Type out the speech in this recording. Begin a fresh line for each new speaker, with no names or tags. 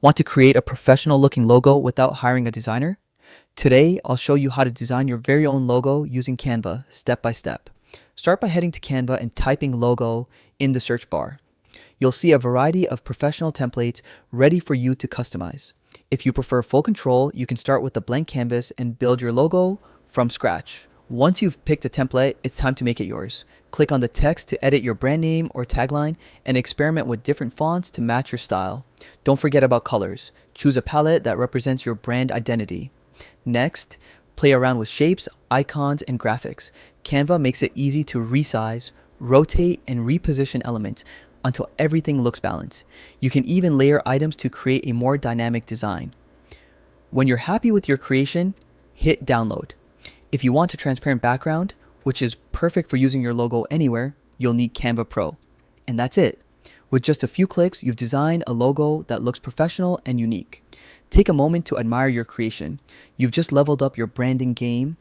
Want to create a professional looking logo without hiring a designer? Today, I'll show you how to design your very own logo using Canva step by step. Start by heading to Canva and typing logo in the search bar. You'll see a variety of professional templates ready for you to customize. If you prefer full control, you can start with a blank canvas and build your logo from scratch. Once you've picked a template, it's time to make it yours. Click on the text to edit your brand name or tagline and experiment with different fonts to match your style. Don't forget about colors. Choose a palette that represents your brand identity. Next, play around with shapes, icons, and graphics. Canva makes it easy to resize, rotate, and reposition elements until everything looks balanced. You can even layer items to create a more dynamic design. When you're happy with your creation, hit download. If you want a transparent background, which is perfect for using your logo anywhere, you'll need Canva Pro. And that's it. With just a few clicks, you've designed a logo that looks professional and unique. Take a moment to admire your creation. You've just leveled up your branding game